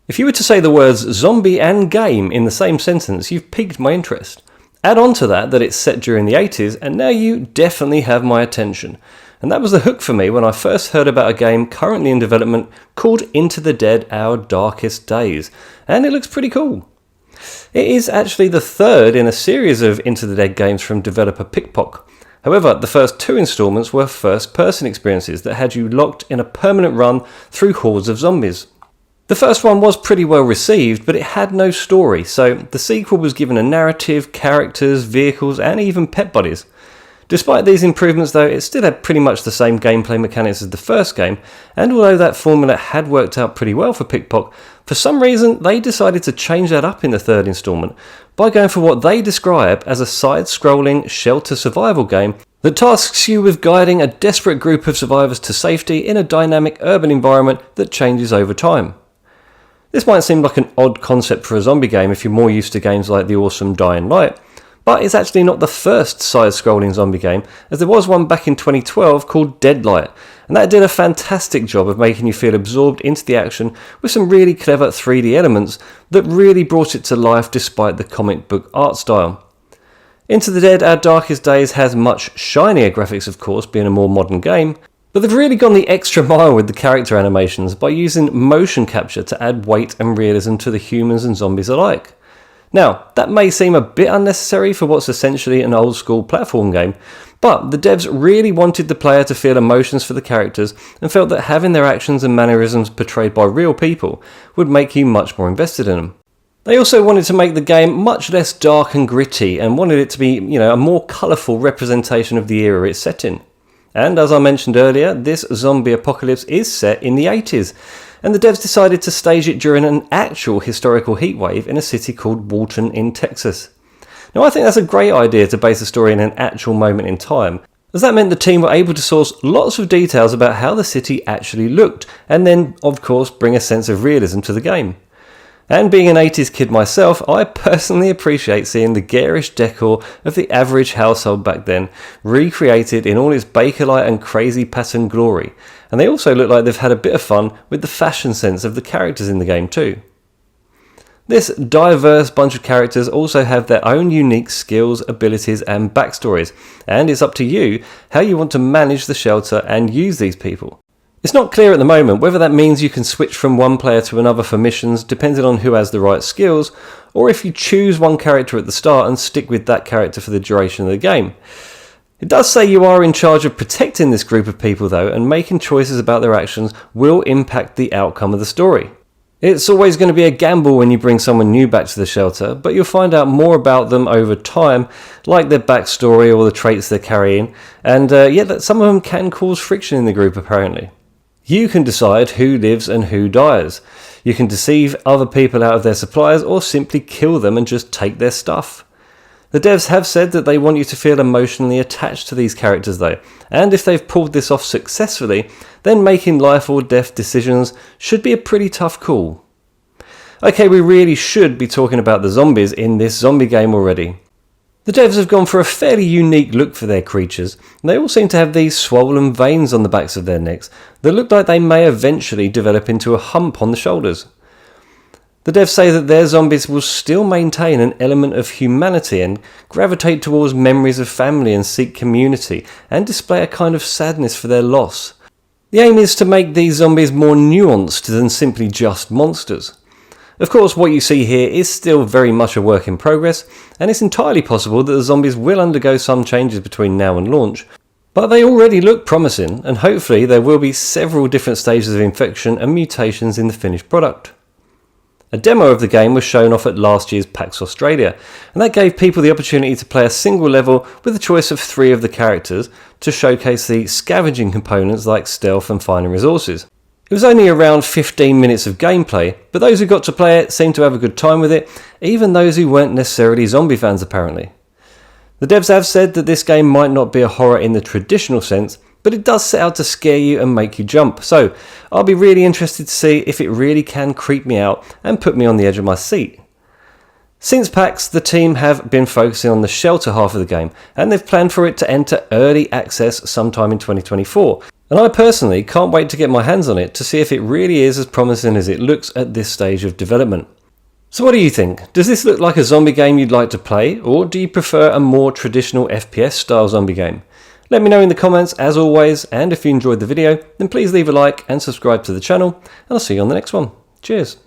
If you were to say the words zombie and game in the same sentence, you've piqued my interest. Add on to that it's set during the 80s, and now you definitely have my attention. And that was the hook for me when I first heard about a game currently in development called Into the Dead: Our Darkest Days, and it looks pretty cool. It is actually the third in a series of Into the Dead games from developer Pickpock. However, the first two installments were first-person experiences that had you locked in a permanent run through hordes of zombies. The first one was pretty well received, but it had no story, so the sequel was given a narrative, characters, vehicles, and even pet buddies. Despite these improvements though, it still had pretty much the same gameplay mechanics as the first game, and although that formula had worked out pretty well for Pickpock, for some reason they decided to change that up in the third installment by going for what they describe as a side-scrolling shelter survival game that tasks you with guiding a desperate group of survivors to safety in a dynamic urban environment that changes over time. This might seem like an odd concept for a zombie game if you're more used to games like the awesome Dying Light, but it's actually not the first side-scrolling zombie game, as there was one back in 2012 called Deadlight, and that did a fantastic job of making you feel absorbed into the action with some really clever 3D elements that really brought it to life despite the comic book art style. Into the Dead: Our Darkest Days has much shinier graphics, of course, being a more modern game, but they've really gone the extra mile with the character animations by using motion capture to add weight and realism to the humans and zombies alike. Now, that may seem a bit unnecessary for what's essentially an old school platform game, but the devs really wanted the player to feel emotions for the characters and felt that having their actions and mannerisms portrayed by real people would make you much more invested in them. They also wanted to make the game much less dark and gritty and wanted it to be, a more colourful representation of the era it's set in. And as I mentioned earlier, this zombie apocalypse is set in the 80s, and the devs decided to stage it during an actual historical heatwave in a city called Walton in Texas. Now I think that's a great idea to base a story in an actual moment in time, as that meant the team were able to source lots of details about how the city actually looked, and then of course bring a sense of realism to the game. And being an 80s kid myself, I personally appreciate seeing the garish decor of the average household back then recreated in all its Bakelite and crazy pattern glory, and they also look like they've had a bit of fun with the fashion sense of the characters in the game too. This diverse bunch of characters also have their own unique skills, abilities and backstories, and it's up to you how you want to manage the shelter and use these people. It's not clear at the moment whether that means you can switch from one player to another for missions depending on who has the right skills, or if you choose one character at the start and stick with that character for the duration of the game. It does say you are in charge of protecting this group of people though, and making choices about their actions will impact the outcome of the story. It's always going to be a gamble when you bring someone new back to the shelter, but you'll find out more about them over time, like their backstory or the traits they're carrying, and that some of them can cause friction in the group apparently. You can decide who lives and who dies. You can deceive other people out of their supplies or simply kill them and just take their stuff. The devs have said that they want you to feel emotionally attached to these characters though, and if they've pulled this off successfully, then making life or death decisions should be a pretty tough call. Okay, we really should be talking about the zombies in this zombie game already. The devs have gone for a fairly unique look for their creatures, and they all seem to have these swollen veins on the backs of their necks that look like they may eventually develop into a hump on the shoulders. The devs say that their zombies will still maintain an element of humanity and gravitate towards memories of family and seek community, and display a kind of sadness for their loss. The aim is to make these zombies more nuanced than simply just monsters. Of course, what you see here is still very much a work in progress, and it's entirely possible that the zombies will undergo some changes between now and launch, but they already look promising, and hopefully there will be several different stages of infection and mutations in the finished product. A demo of the game was shown off at last year's Pax Australia, and that gave people the opportunity to play a single level with a choice of 3 of the characters to showcase the scavenging components like stealth and finding resources. It was only around 15 minutes of gameplay, but those who got to play it seemed to have a good time with it, even those who weren't necessarily zombie fans apparently. The devs have said that this game might not be a horror in the traditional sense, but it does set out to scare you and make you jump, so I'll be really interested to see if it really can creep me out and put me on the edge of my seat. Since PAX, the team have been focusing on the shelter half of the game, and they've planned for it to enter early access sometime in 2024. And I personally can't wait to get my hands on it to see if it really is as promising as it looks at this stage of development. So what do you think? Does this look like a zombie game you'd like to play, or do you prefer a more traditional FPS style zombie game? Let me know in the comments as always, and if you enjoyed the video, then please leave a like and subscribe to the channel, and I'll see you on the next one. Cheers!